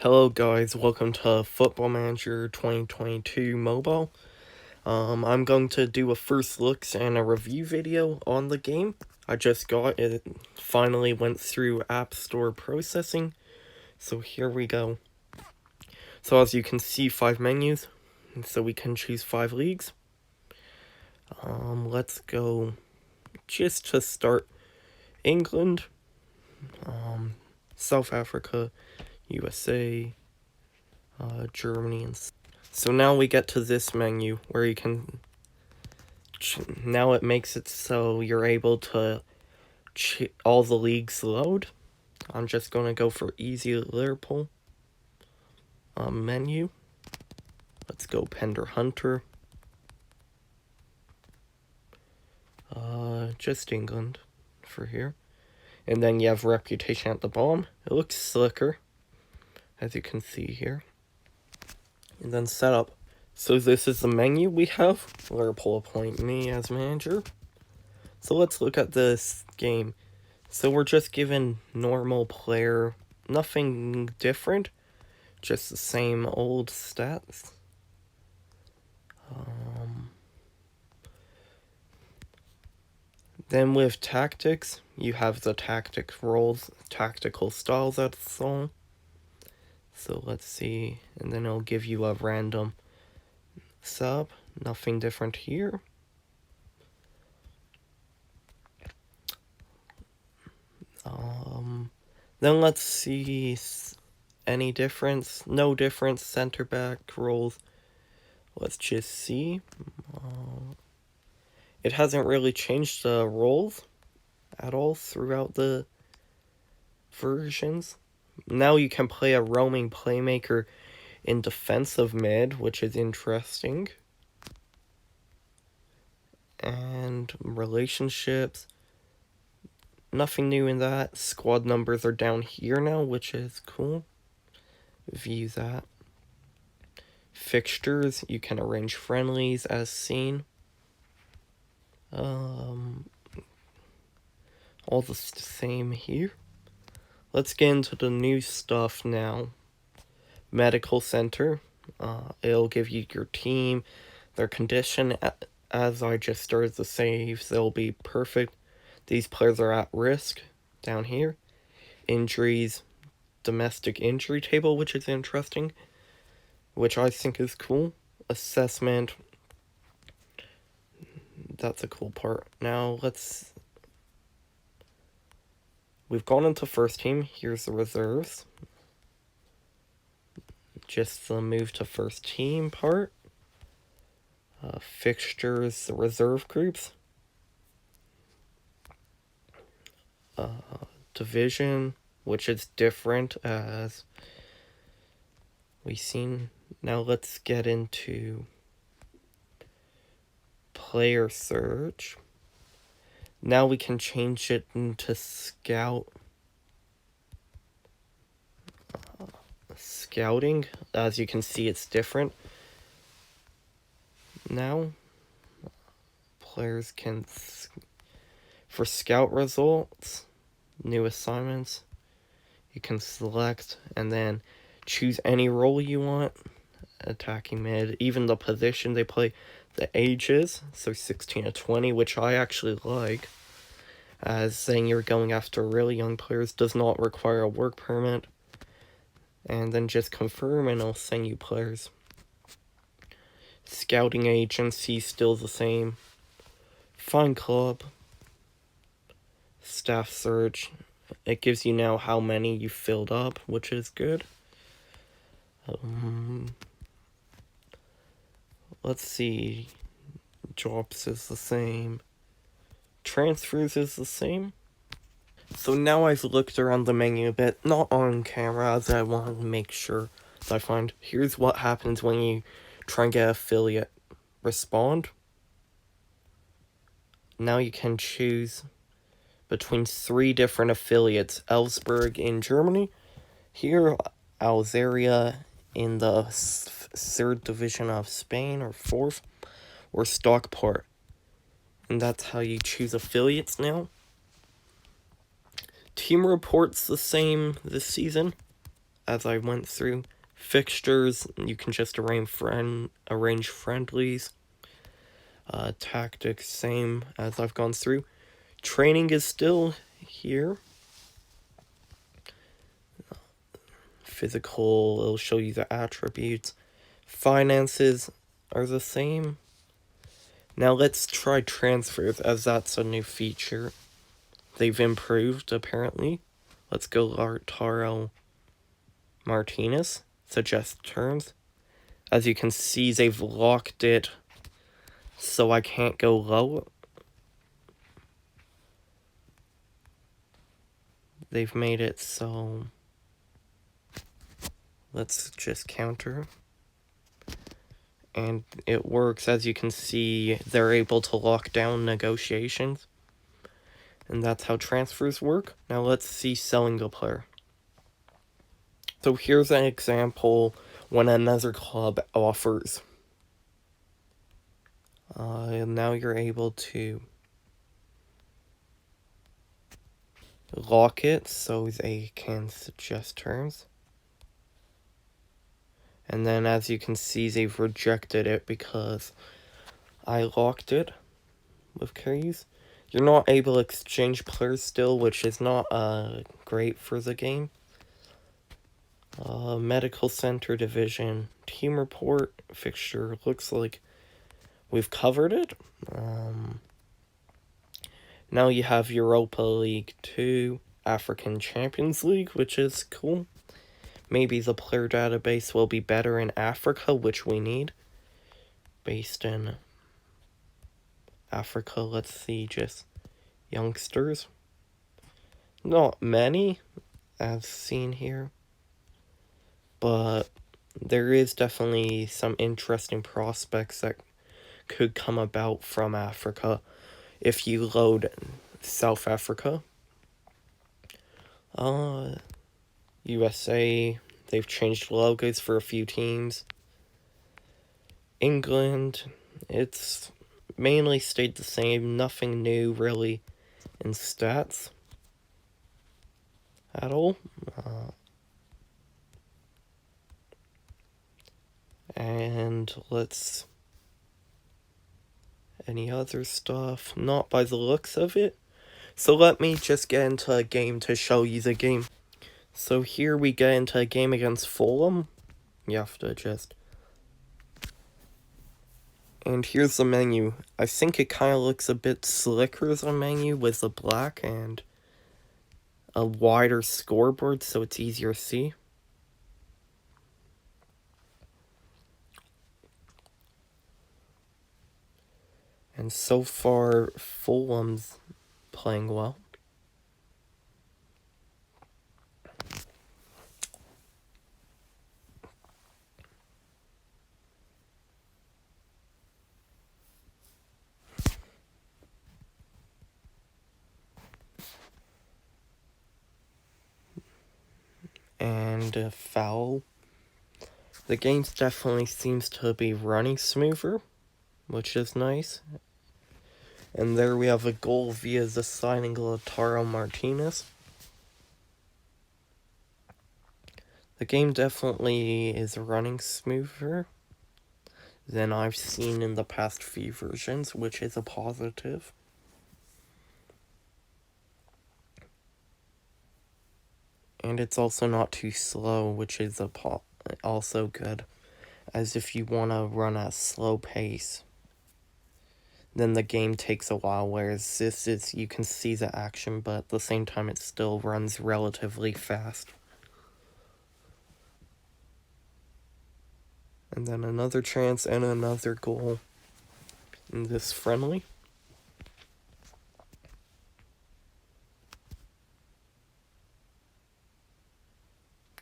Hello guys, welcome to Football Manager 2022 mobile. I'm going to do a first looks and a review video on the game. I just got it, finally went through App Store processing, so here we go. So as you can see, 5 menus, so we can choose 5 leagues. Let's go just to start England, South Africa, USA, Germany, and so now we get to this menu where you can. Now it makes it so you're able to all the leagues load. I'm just gonna go for easy Liverpool. Menu. Let's go Pender Hunter. Just England for here. And then you have Reputation at the bottom. It looks slicker, as you can see here. And then Setup. So this is the menu we have. Liverpool appoint me as manager. So let's look at this game. So we're just given normal player, nothing different, just the same old stats. Then with tactics, you have the tactic roles, tactical styles that's all. So let's see, and then it'll give you a random sub, nothing different here. Then let's see any difference, no difference, center back roles. Let's just see. It hasn't really changed the roles at all throughout the versions. Now you can play a roaming playmaker in defensive mid, which is interesting. And relationships, nothing new in that. Squad numbers are down here now, which is cool. View that. Fixtures, you can arrange friendlies as seen. All the same here. Let's get into the new stuff now. Medical center. It'll give you your team, their condition. As I just started the saves, they'll be perfect. These players are at risk down here. Injuries, domestic injury table, which is interesting, which I think is cool. Assessment, that's a cool part. Now we've gone into first team. Here's the reserves. Just the move to first team part. Fixtures, the reserve groups. Division, which is different as we've seen. Now let's get into player search. Now we can change it into scout. Scouting, as you can see, it's different. Now, players can, for scout results, new assignments, you can select and then choose any role you want. Attacking mid, even the position they play, the ages, so 16 to 20, which I actually like, as saying you're going after really young players does not require a work permit. And then just confirm and I'll send you players. Scouting agency still the same. Find club. Staff search. It gives you now how many you filled up, which is good. Let's see. Jobs is the same. Transfers is the same. So now I've looked around the menu a bit, not on camera, as I want to make sure that I find. Here's what happens when you try and get affiliate. Respond. Now you can choose between 3 different affiliates. Elfsberg in Germany. Here, Alzeria in the 3rd division of Spain, or 4th. Or Stockport. And that's how you choose affiliates now. Team reports the same this season. as I went through. Fixtures, you can just arrange friendlies. Tactics, same as I've gone through. Training is still here. Physical, it'll show you the attributes. Finances are the same. Now let's try transfers, as that's a new feature. They've improved, apparently. Let's go Lautaro Martinez. Suggest terms. As you can see, they've locked it so I can't go low. They've made it so... Let's just counter. And it works. As you can see, they're able to lock down negotiations. And that's how transfers work. Now let's see selling a player. So here's an example when another club offers. And now you're able to lock it so they can suggest terms. And then as you can see, they've rejected it because I locked it with keys. You're not able to exchange players still, which is not great for the game. Medical Center Division, Team Report, Fixture, looks like we've covered it. Now you have Europa League 2, African Champions League, which is cool. Maybe the player database will be better in Africa, which we need. Based in Africa, let's see, just youngsters. Not many, as seen here. But there is definitely some interesting prospects that could come about from Africa if you load South Africa. USA, they've changed logos for a few teams. England, it's mainly stayed the same, nothing new really in stats at all. And let's... any other stuff? Not by the looks of it. So let me just get into a game to show you the game. So here we get into a game against Fulham. You have to just... and here's the menu. I think it kind of looks a bit slicker as a menu with the black and a wider scoreboard so it's easier to see. And so far, Fulham's playing well. And a foul. The game definitely seems to be running smoother, which is nice. And there we have a goal via the signing Lautaro Martinez. The game definitely is running smoother than I've seen in the past few versions, which is a positive. And it's also not too slow, which is also good. As if you want to run at a slow pace, then the game takes a while, whereas this is, you can see the action, but at the same time it still runs relatively fast. And then another chance and another goal in this friendly.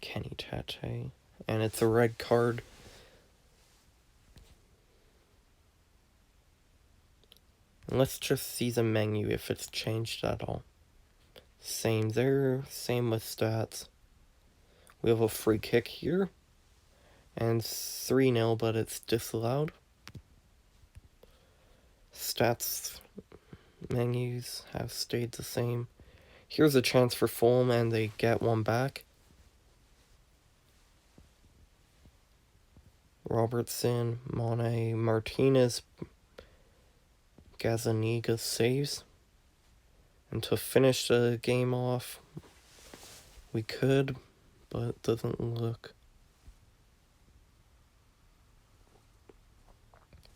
Kenny Tate. And it's a red card. And let's just see the menu if it's changed at all. Same there, same with stats. We have a free kick here. And 3-0, but it's disallowed. Stats menus have stayed the same. Here's a chance for Fulham, and they get one back. Robertson, Mane, Martinez, Gazaniga saves. And to finish the game off, we could, but it doesn't look.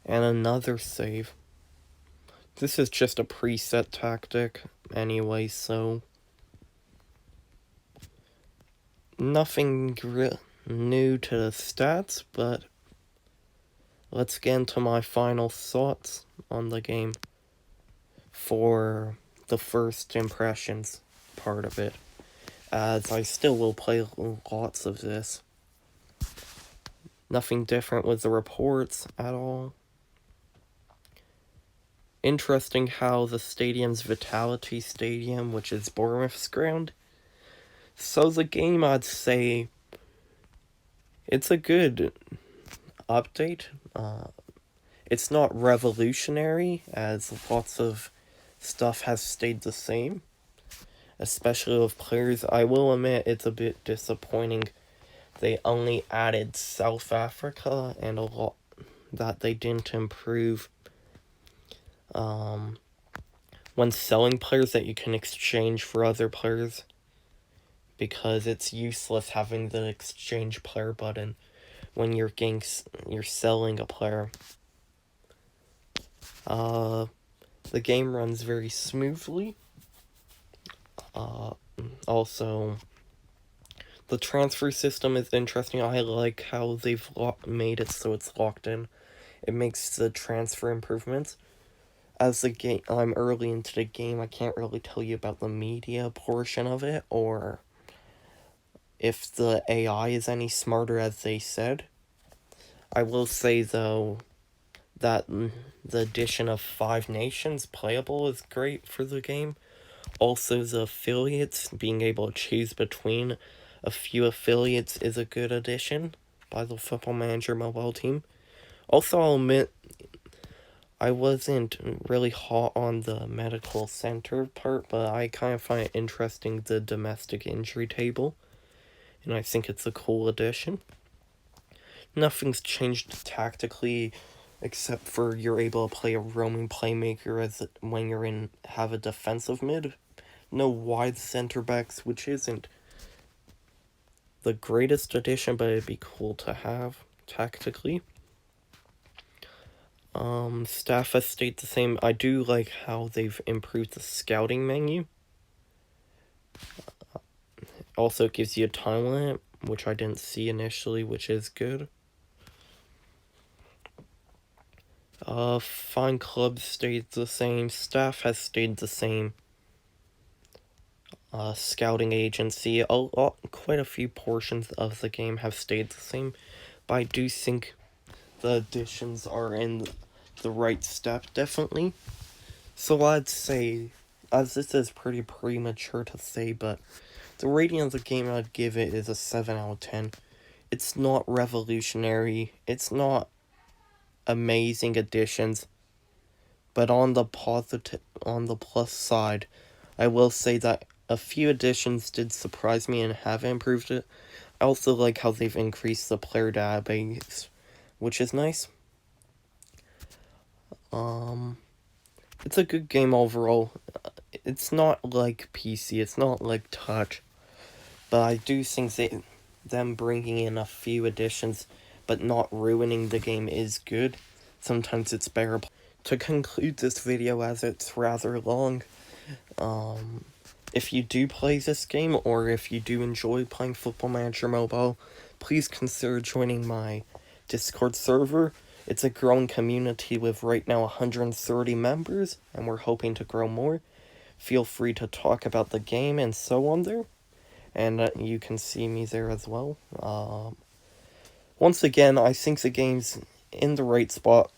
And another save. This is just a preset tactic anyway, so nothing new to the stats, but let's get into my final thoughts on the game for the first impressions part of it, as I still will play lots of this. Nothing different with the reports at all. Interesting how the stadium's Vitality Stadium, which is Bournemouth's ground. So the game, I'd say, it's a good update. It's not revolutionary, as lots of stuff has stayed the same, especially with players. I will admit it's a bit disappointing they only added South Africa and a lot that they didn't improve when selling players that you can exchange for other players, because it's useless having the exchange player button when you're selling a player. The game runs very smoothly. Also, the transfer system is interesting. I like how they've made it so it's locked in. It makes the transfer improvements. As the game, I'm early into the game, I can't really tell you about the media portion of it, or if the AI is any smarter as they said. I will say, though, that the addition of 5 nations playable is great for the game. Also, the affiliates, being able to choose between a few affiliates is a good addition by the Football Manager mobile team. Also, I'll admit, I wasn't really hot on the medical center part, but I kind of find it interesting, the domestic injury table, and I think it's a cool addition. Nothing's changed tactically, except for you're able to play a roaming playmaker when you're have a defensive mid. No wide center backs, which isn't the greatest addition, but it'd be cool to have tactically. Staff has stayed the same. I do like how they've improved the scouting menu. Also, it gives you a time limit, which I didn't see initially, which is good. Fine Club stayed the same. Staff has stayed the same. Scouting agency, quite a few portions of the game have stayed the same, but I do think the additions are in the right step, definitely. So I'd say, as this is pretty premature to say, but the rating of the game I'd give it is a 7 out of 10. It's not revolutionary, it's not amazing additions, but on the plus side, I will say that a few additions did surprise me and have improved it. I also like how they've increased the player database, which is nice. It's a good game overall. It's not like PC, it's not like Touch, but I do think them bringing in a few additions but not ruining the game is good. Sometimes it's better. To conclude this video, as it's rather long, if you do play this game, or if you do enjoy playing Football Manager Mobile, please consider joining my Discord server. It's a growing community with right now 130 members, and we're hoping to grow more. Feel free to talk about the game and so on there, and you can see me there as well. Once again, I think the game's in the right spot.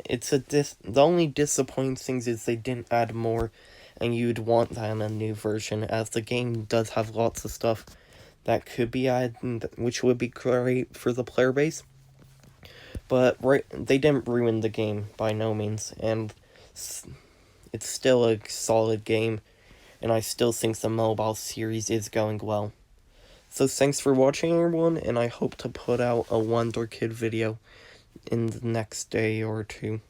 The only disappointing things is they didn't add more, and you'd want that in a new version, as the game does have lots of stuff that could be added, which would be great for the player base. But they didn't ruin the game by no means, and it's still a solid game, and I still think the mobile series is going well. So thanks for watching, everyone, and I hope to put out a Wonder Kid video in the next day or two.